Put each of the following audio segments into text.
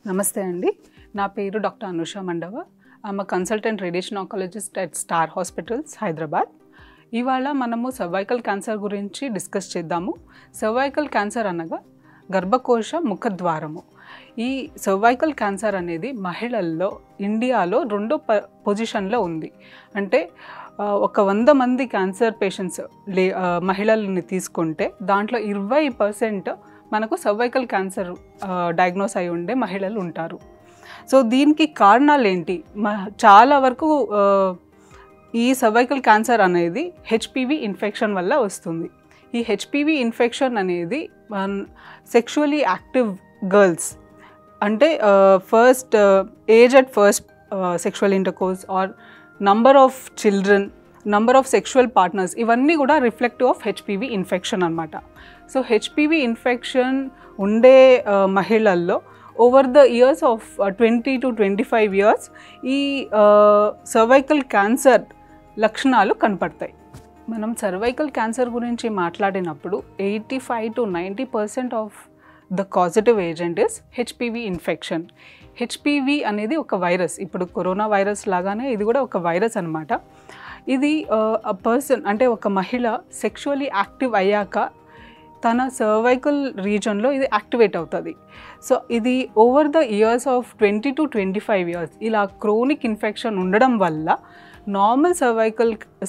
నమస్తే అండి. నా పేరు doctor Anusha Mandava. I'm consultant radiation oncologist at star hospitals Hyderabad. ఇవాళ మనము సర్వైకల్ క్యాన్సర్ గురించి డిస్కస్ చేద్దాము. సర్వైకల్ క్యాన్సర్ అనగా గర్భకోశ ముఖద్వారము. ఈ సర్వైకల్ క్యాన్సర్ అనేది మహిళల్లో ఇండియాలో రెండో పొజిషన్లో ఉంది. అంటే ఒక 100 మంది క్యాన్సర్ పేషెంట్స్ మహిళల్ని తీసుకుంటే దాంట్లో 20% మనకు సర్వైకల్ క్యాన్సర్ డయాగ్నోస్ అయి ఉండే మహిళలు ఉంటారు. సో దీనికి కారణాలు ఏంటి? చాలా వరకు ఈ సర్వైకల్ క్యాన్సర్ అనేది హెచ్పివి ఇన్ఫెక్షన్ వల్ల వస్తుంది. ఈ హెచ్పివి ఇన్ఫెక్షన్ అనేది సెక్షువలీ యాక్టివ్ గర్ల్స్ అంటే first age at first sexual intercourse or number of children, number of sexual partners, ఇవన్నీ కూడా రిఫ్లెక్టివ్ ఆఫ్ హెచ్పివి ఇన్ఫెక్షన్ అనమాట. సో హెచ్పివి ఇన్ఫెక్షన్ ఉండే మహిళల్లో over the years of 20 to 25 years ఈ cervical క్యాన్సర్ లక్షణాలు కనపడతాయి. మనం సర్వైకల్ క్యాన్సర్ గురించి మాట్లాడినప్పుడు 85 to 90% of the causative agent is HPV infection. HPV అనేది ఒక వైరస్. ఇప్పుడు కరోనా వైరస్ లాగానే ఇది కూడా ఒక వైరస్ అనమాట. ఇది పర్సన్ అంటే ఒక మహిళ సెక్షువల్లీ యాక్టివ్ అయ్యాక తన సర్వైకల్ రీజన్లో ఇది యాక్టివేట్ అవుతుంది. సో ఇది over the years of 20 to 25 years ఇలా క్రోనిక్ ఇన్ఫెక్షన్ ఉండడం వల్ల నార్మల్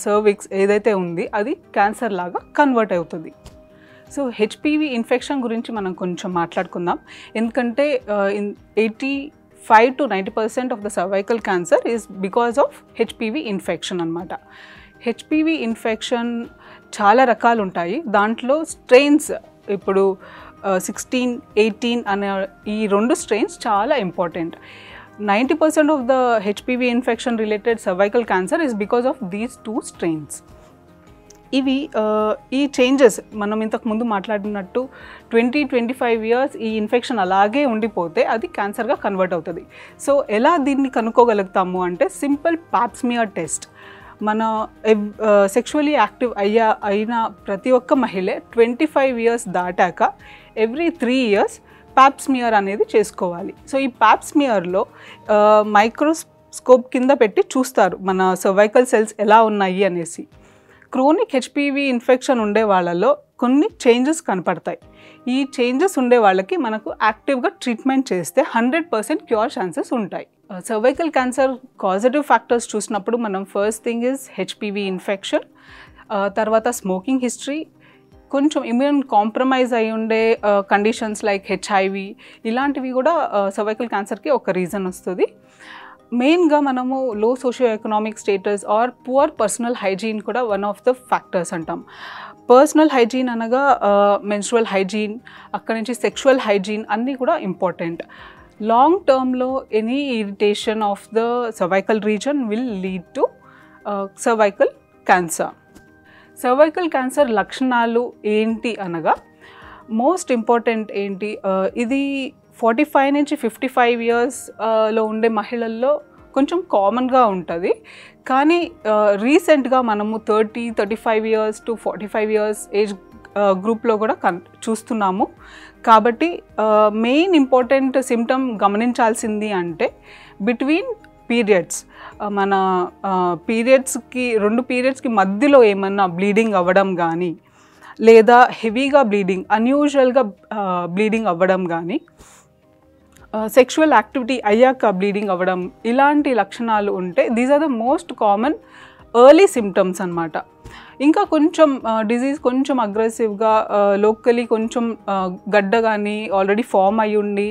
సర్విక్స్ ఏదైతే ఉంది అది క్యాన్సర్ లాగా కన్వర్ట్ అవుతుంది. సో హెచ్పివి ఇన్ఫెక్షన్ గురించి మనం కొంచెం మాట్లాడుకుందాం. ఎందుకంటే 85 to 90% of the cervical cancer is because of HPV infection అనమాట. హెచ్పివి ఇన్ఫెక్షన్ చాలా రకాలు ఉంటాయి. దాంట్లో స్ట్రెయిన్స్ ఇప్పుడు 16, 18 అనే ఈ 2 స్ట్రెయిన్స్ చాలా important. 90% of the HPV infection related cervical cancer is because of these 2 strains. ఇవి ఈ చేంజెస్ మనం ఇంతకుముందు మాట్లాడినట్టు 20-25 years ఈ ఇన్ఫెక్షన్ అలాగే ఉండిపోతే అది క్యాన్సర్గా కన్వర్ట్ అవుతుంది. సో ఎలా దీన్ని కనుక్కోగలుగుతాము అంటే సింపుల్ పాప్స్మియర్ టెస్ట్. మన సెక్షువల్లీ యాక్టివ్ అయిన ప్రతి ఒక్క మహిళ 25 years దాటాక ఎవ్రీ 3 years పాప్స్మియర్ అనేది చేసుకోవాలి. సో ఈ పాప్స్మియర్లో మైక్రోస్కోప్ కింద పెట్టి చూస్తారు మన సర్వైకల్ సెల్స్ ఎలా ఉన్నాయి అనేసి. క్రోనిక్ హెచ్పివి ఇన్ఫెక్షన్ ఉండే వాళ్ళలో కొన్ని చేంజెస్ కనపడతాయి. ఈ చేంజెస్ ఉండే వాళ్ళకి మనకు యాక్టివ్గా ట్రీట్మెంట్ చేస్తే 100% క్యూర్ ఛాన్సెస్ ఉంటాయి. సర్వైకల్ క్యాన్సర్ కాజిటివ్ ఫ్యాక్టర్స్ చూసినప్పుడు మనం first thing is HPV infection, తర్వాత స్మోకింగ్ హిస్టరీ, కొంచెం ఇమ్యూన్ కాంప్రమైజ్ అయి ఉండే కండిషన్స్ లైక్ హెచ్ఐవి, ఇలాంటివి కూడా సర్వైకల్ క్యాన్సర్కి ఒక రీజన్ వస్తుంది. మెయిన్గా మనము లో socio economic status are poor personal hygiene కూడా వన్ ఆఫ్ ద ఫ్యాక్టర్స్ అంటాం. పర్సనల్ హైజీన్ అనగా మెన్స్ట్రువల్ హైజీన్, అక్కడి నుంచి సెక్షువల్ హైజీన్ అన్నీ కూడా ఇంపార్టెంట్. లాంగ్ టర్మ్లో any irritation of the cervical reason will lead to cervical cancer. Cervical క్యాన్సర్ లక్షణాలు ఏంటి అనగా మోస్ట్ ఇంపార్టెంట్ ఏంటి, ఇది 45 నుంచి 55 years లో ఉండే మహిళల్లో కొంచెం కామన్గా ఉంటుంది. కానీ రీసెంట్గా మనము 30-35 years to 45 years ఏజ్ గ్రూప్లో కూడా చూస్తున్నాము. కాబట్టి మెయిన్ ఇంపార్టెంట్ సిమ్టమ్ గమనించాల్సింది అంటే బిట్వీన్ పీరియడ్స్, మన పీరియడ్స్కి 2 పీరియడ్స్కి మధ్యలో ఏమన్నా బ్లీడింగ్ అవ్వడం కానీ, లేదా హెవీగా బ్లీడింగ్, అన్యూజువల్గా బ్లీడింగ్ అవ్వడం కానీ, సెక్షువల్ యాక్టివిటీ అయ్యాక బ్లీడింగ్ అవ్వడం, ఇలాంటి లక్షణాలు ఉంటే these are the most common early symptoms అనమాట. ఇంకా కొంచెం డిజీజ్ కొంచెం అగ్రెసివ్గా లోకలీ కొంచెం గడ్డ కానీ ఆల్రెడీ ఫామ్ అయ్యి ఉండి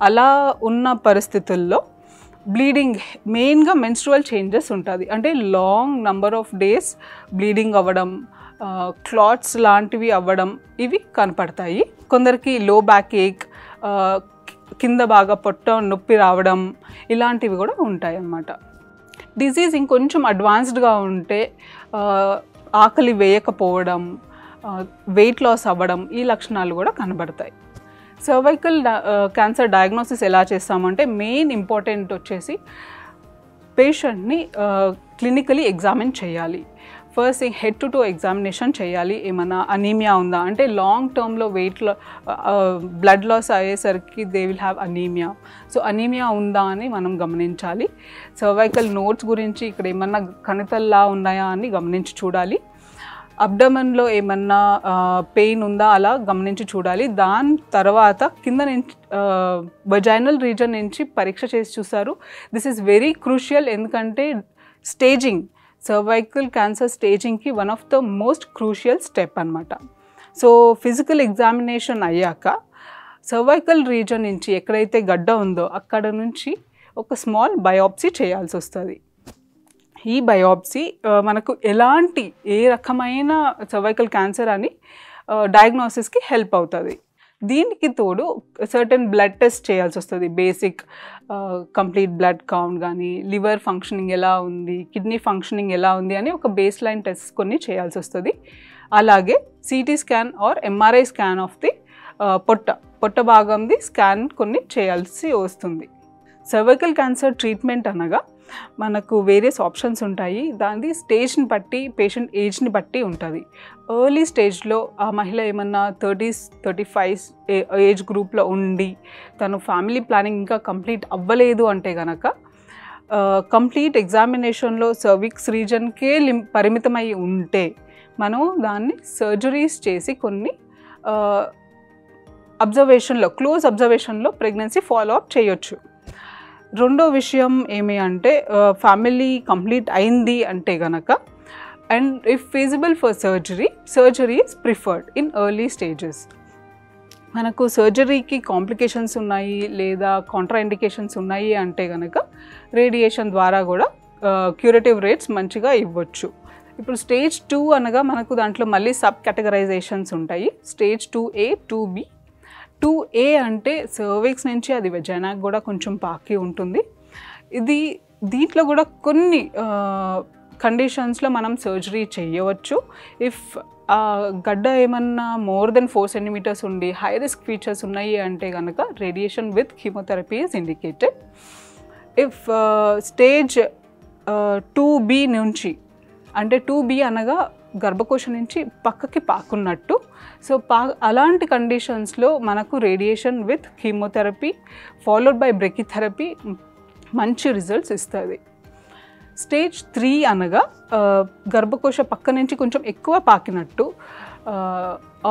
అలా ఉన్న పరిస్థితుల్లో బ్లీడింగ్, మెయిన్గా మెన్స్ట్రువల్ చేంజెస్ ఉంటుంది. అంటే long number of days bleeding అవ్వడం, క్లాట్స్ లాంటివి అవ్వడం, ఇవి కనపడతాయి. కొందరికి లో బ్యాక్ ఏక్, కింద బాగా పొట్ట నొప్పి రావడం, ఇలాంటివి కూడా ఉంటాయి అన్నమాట. డిజీజ్ ఇంకొంచెం అడ్వాన్స్డ్గా ఉంటే ఆకలి వేయకపోవడం, వెయిట్ లాస్ అవ్వడం, ఈ లక్షణాలు కూడా కనబడతాయి. సర్వైకల్ క్యాన్సర్ డయాగ్నోసిస్ ఎలా చేస్తామంటే మెయిన్ ఇంపార్టెంట్ వచ్చేసి పేషెంట్ని క్లినికలీ ఎగ్జామిన్ చేయాలి. First head to toe examination చేయాలి. ఏమన్నా అనీమియా ఉందా అంటే లాంగ్ టర్మ్లో వెయిట్లో బ్లడ్ లాస్ అయ్యేసరికి they will have anaemia. So anaemia ఉందా అని మనం గమనించాలి. సర్వైకల్ నోట్స్ గురించి ఇక్కడ ఏమన్నా కణితల్లా ఉన్నాయా అని గమనించి చూడాలి. అబ్డమన్లో ఏమన్నా పెయిన్ ఉందా అలా గమనించి చూడాలి. దాని తర్వాత కింద నుంచి వజైనల్ రీజన్ నుంచి పరీక్ష చేసి చూస్తారు. దిస్ ఈజ్ వెరీ క్రూషియల్, ఎందుకంటే స్టేజింగ్ సర్వైకల్ క్యాన్సర్ స్టేజింగ్కి one of the most crucial step అనమాట. సో ఫిజికల్ ఎగ్జామినేషన్ అయ్యాక సర్వైకల్ రీజన్ నుంచి ఎక్కడైతే గడ్డ ఉందో అక్కడ నుంచి ఒక స్మాల్ బయాప్సీ చేయాల్సి వస్తుంది. ఈ బయాప్సీ మనకు ఎలాంటి ఏ రకమైన సర్వైకల్ క్యాన్సర్ అని డయాగ్నోసిస్కి హెల్ప్ అవుతుంది. దీనికి తోడు సర్టెన్ బ్లడ్ టెస్ట్ చేయాల్సి వస్తుంది. బేసిక్ కంప్లీట్ బ్లడ్ కౌంట్ కానీ, లివర్ ఫంక్షనింగ్ ఎలా ఉంది, కిడ్నీ ఫంక్షనింగ్ ఎలా ఉంది అని ఒక బేస్ లైన్ టెస్ట్ కొన్ని చేయాల్సి వస్తుంది. అలాగే CT scan or MRI scan of the పొట్ట భాగంది స్కాన్ కొన్ని చేయాల్సి వస్తుంది. సర్వైకల్ క్యాన్సర్ ట్రీట్మెంట్ అనగా మనకు వేరియస్ ఆప్షన్స్ ఉంటాయి. దాని స్టేజ్ని బట్టి, పేషెంట్ ఏజ్ని బట్టి ఉంటుంది. ఎర్లీ స్టేజ్లో ఆ మహిళ ఏమన్నా 30s 35 ఏజ్ గ్రూప్లో ఉండి తను ఫ్యామిలీ ప్లానింగ్ ఇంకా కంప్లీట్ అవ్వలేదు అంటే కనుక కంప్లీట్ ఎగ్జామినేషన్లో సర్విక్స్ రీజన్కే పరిమితమై ఉంటే మనం దాన్ని సర్జరీస్ చేసి కొన్ని అబ్జర్వేషన్లో, క్లోజ్ అబ్జర్వేషన్లో ప్రెగ్నెన్సీ ఫాలో అప్ చేయొచ్చు. రెండో విషయం ఏమి అంటే ఫ్యామిలీ కంప్లీట్ అయింది అంటే కనుక and if feasible for surgery is preferred in early stages. మనకు సర్జరీకి కాంప్లికేషన్స్ ఉన్నాయి లేదా కాంట్రా ఇండికేషన్స్ ఉన్నాయి అంటే కనుక రేడియేషన్ ద్వారా కూడా క్యూరేటివ్ రేట్స్ మంచిగా ఇవ్వచ్చు. ఇప్పుడు స్టేజ్ 2 అనగా మనకు దాంట్లో మళ్ళీ సబ్ కేటగరైజేషన్స్ ఉంటాయి. Stage 2A 2B. 2A అంటే సర్విక్స్ నుంచి అది వెజైనాకి కూడా కొంచెం పాకి ఉంటుంది. దీంట్లో కూడా కొన్ని కండిషన్స్లో మనం సర్జరీ చేయవచ్చు. ఇఫ్ గడ్డ ఏమన్నా మోర్ దెన్ 4 centimeters ఉండి హై రిస్క్ ఫీచర్స్ ఉన్నాయి అంటే కనుక radiation with chemotherapy is indicated. If stage 2B నుంచి అంటే 2B అనగా గర్భకోశం నుంచి పక్కకి పాకున్నట్టు. సో అలాంటి కండిషన్స్లో మనకు radiation with chemotherapy followed by brachytherapy మంచి రిజల్ట్స్ ఇస్తుంది. స్టేజ్ 3 అనగా గర్భకోశ పక్క నుంచి కొంచెం ఎక్కువ పాకినట్టు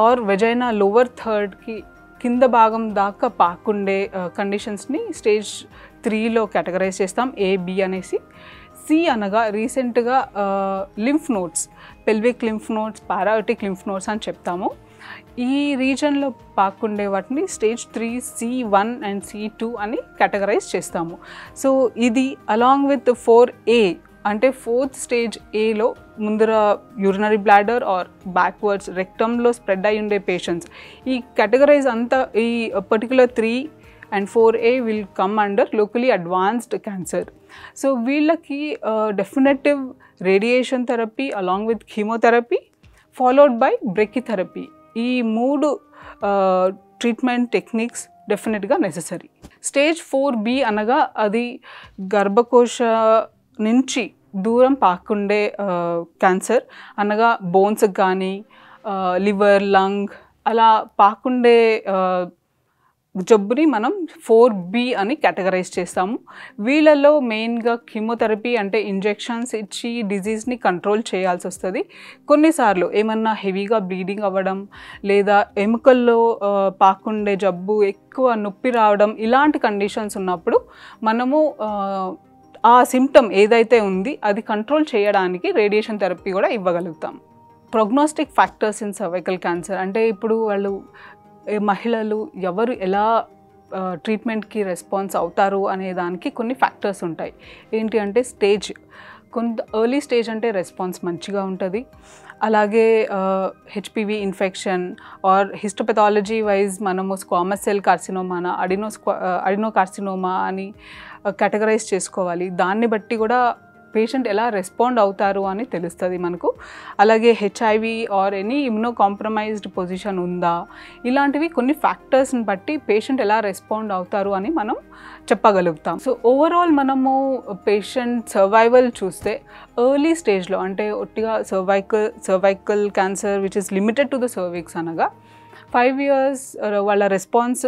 ఆర్ వెజైనా లోవర్ థర్డ్కి కింద భాగం దాకా పాకుండే కండిషన్స్ని స్టేజ్ 3లో కేటగరైజ్ చేస్తాం, AB అనేసి. C అనగా రీసెంట్గా lymph nodes, pelvic lymph nodes, paraaortic lymph nodes అని చెప్తాము. ఈ రీజన్లో పాకుండే వాటిని స్టేజ్ 3 C1 అండ్ C2 అని కేటగరైజ్ చేస్తాము. సో ఇది అలాంగ్ విత్ 4A అంటే 4th స్టేజ్ Aలో ముందర యూరినరీ బ్లాడర్ ఆర్ బ్యాక్వర్డ్స్ రెక్టంలో స్ప్రెడ్ అయి ఉండే పేషెంట్స్. ఈ కేటగరైజ్ అంతా ఈ particular 3 and 4A will come under locally advanced cancer. So వీళ్ళకి definitive radiation therapy along with chemotherapy followed by brachytherapy. ఈ 3 ట్రీట్మెంట్ టెక్నిక్స్ డెఫినెట్గా నెససరీ. స్టేజ్ 4B అనగా అది గర్భకోశ నుంచి దూరం పాకుండే క్యాన్సర్ అనగా బోన్స్కి కానీ లివర్, లంగ్ అలా పాకుండే జబ్బుని మనం 4B అని కేటగరైజ్ చేస్తాము. వీళ్ళలో మెయిన్గా కీమోథెరపీ అంటే ఇంజెక్షన్స్ ఇచ్చి డిజీజ్ని కంట్రోల్ చేయాల్సి వస్తుంది. కొన్నిసార్లు ఏమన్నా హెవీగా బ్లీడింగ్ అవ్వడం లేదా ఎముకల్లో పాకుండే జబ్బు, ఎక్కువ నొప్పి రావడం ఇలాంటి కండిషన్స్ ఉన్నప్పుడు మనము ఆ సిమ్టమ్ ఏదైతే ఉంది అది కంట్రోల్ చేయడానికి రేడియేషన్ థెరపీ కూడా ఇవ్వగలుగుతాం. Prognostic factors in cervical cancer అంటే ఇప్పుడు మహిళలు ఎవరు ఎలా ట్రీట్మెంట్కి రెస్పాన్స్ అవుతారు అనే దానికి కొన్ని ఫ్యాక్టర్స్ ఉంటాయి. ఏంటి అంటే స్టేజ్, కొంత ఎర్లీ స్టేజ్ అంటే రెస్పాన్స్ మంచిగా ఉంటుంది. అలాగే HPV infection or histopathology wise మనము squamous cell carcinoma, adenocarcinoma అని కేటగరైజ్ చేసుకోవాలి. దాన్ని బట్టి కూడా పేషెంట్ ఎలా రెస్పాండ్ అవుతారు అని తెలుస్తుంది మనకు. అలాగే HIV or any immuno compromised position ఉందా, ఇలాంటివి కొన్ని ఫ్యాక్టర్స్ని బట్టి పేషెంట్ ఎలా రెస్పాండ్ అవుతారు అని మనం చెప్పగలుగుతాం. సో ఓవరాల్ మనము పేషెంట్ సర్వైవల్ చూస్తే ఎర్లీ స్టేజ్లో, అంటే ఒట్టిగా cervical cancer which is limited to the cervix అనగా 5 years వాళ్ళ రెస్పాన్స్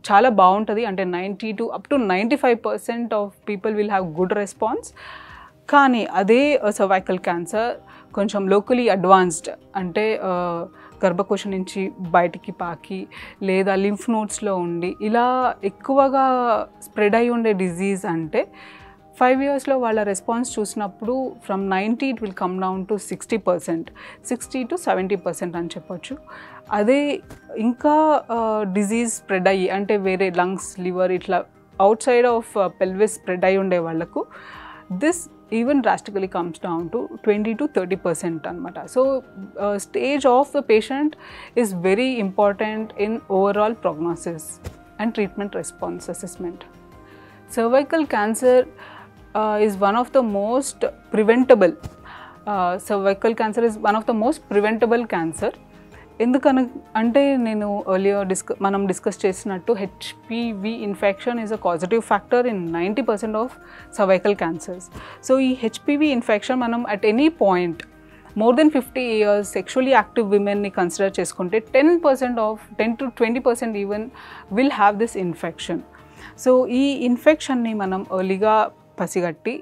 చాలా బాగుంటుంది. అంటే 90 to up to 95% of people will have good response. కానీ అదే సర్వైకల్ క్యాన్సర్ కొంచెం లోకలీ అడ్వాన్స్డ్, అంటే గర్భకోశం నుంచి బయటికి పాకి లేదా లింఫ్ నోడ్స్లో ఉండి ఇలా ఎక్కువగా స్ప్రెడ్ అయి ఉండే డిజీజ్ అంటే 5 yearsలో వాళ్ళ రెస్పాన్స్ చూసినప్పుడు from 90 it will come down to 60%, 60 to 70% అని చెప్పొచ్చు. అదే ఇంకా డిజీజ్ స్ప్రెడ్ అయ్యి, అంటే వేరే లంగ్స్, లివర్ ఇట్లా out side of pelvis spread అయి ఉండే వాళ్ళకు this even drastically comes down to 20 to 30% అనమాట. So stage of the patient is very important in overall prognosis and treatment response assessment. Cervical cancer is one of the most preventable. Cervical cancer is one of the most preventable cancer. ఎందుకని అంటే నేను మనం discuss చేసినట్టు HPV infection is a causative factor in 90% of cervical cancers. So ఈ HPV infection మనం at any point more than 50 years sexually active women ni consider cheskunte 10 to 20% even will have this infection. So ee infection ni manam early ga pasigatti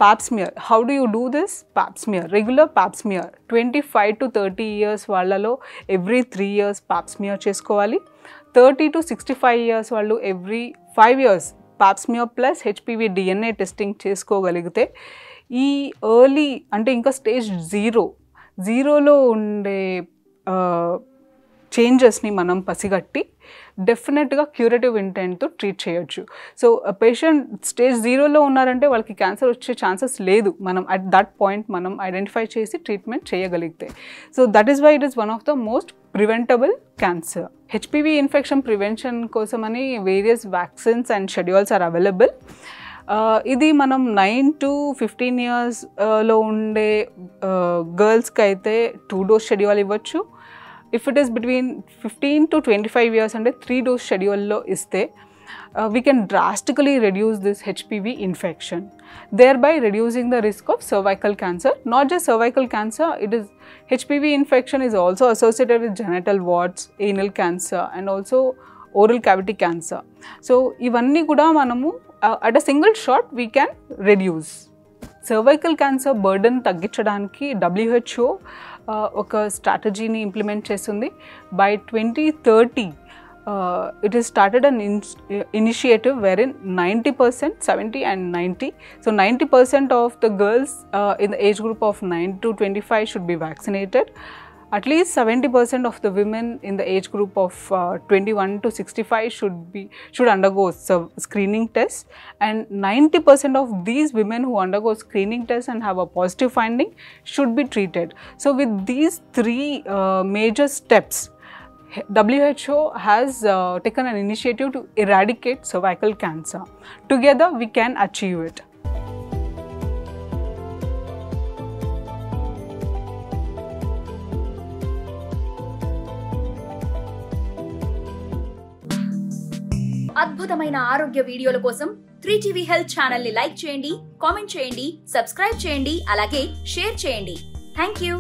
pap smear. How do you do this? Pap smear, regular pap smear. 25 to 30 years vallalo every 3 years pap smear chesukovali. 30 to 65 years vallu every 5 years pap smear plus HPV DNA testing chesukogaligite ఈ early అంటే ఇంకా stage జీరోలో ఉండే చేంజెస్ని మనం పసిగట్టి డెఫినెట్గా curative ఇంటెంట్తో ట్రీట్ చేయొచ్చు. సో పేషెంట్ స్టేజ్ 0లో ఉన్నారంటే వాళ్ళకి క్యాన్సర్ వచ్చే ఛాన్సెస్ లేదు, మనం అట్ దట్ పాయింట్ మనం ఐడెంటిఫై చేసి ట్రీట్మెంట్ చేయగలిగితే. So that is why it is one of the most preventable cancer. HPV infection prevention కోసమని various vaccines and schedules are available. ఇది మనం 9 to 15 years లో ఉండే గర్ల్స్కి అయితే 2 dose షెడ్యూల్ ఇవ్వచ్చు. If it is between 15 to 25 years అంటే 3 dose షెడ్యూల్లో ఇస్తే we can drastically reduce this HPV infection, thereby reducing the risk of cervical cancer. Not just cervical cancer, it is HPV infection is also associated with genital warts, anal cancer and also oral cavity cancer. So ivanni kuda manamu at a single shot we can reduce. Cervical cancer burden తగ్గించడానికి WHO ఒక స్ట్రాటజీని implement చేస్తుంది. By 2030 it is started an initiative wherein 90%, 70 and 90. So 90% of the girls in the age group of 9 to 25 should be vaccinated. At least 70% of the women in the age group of 21 to 65 should undergo screening tests, and 90% of these women who undergo screening tests and have a positive finding should be treated. So with these three major steps, WHO has taken an initiative to eradicate cervical cancer. Together we can achieve it. అద్భుతమైన ఆరోగ్య వీడియోల కోసం 3TV health channel ని like చేయండి, comment చేయండి, subscribe చేయండి, అలాగే share చేయండి. థాంక్యూ.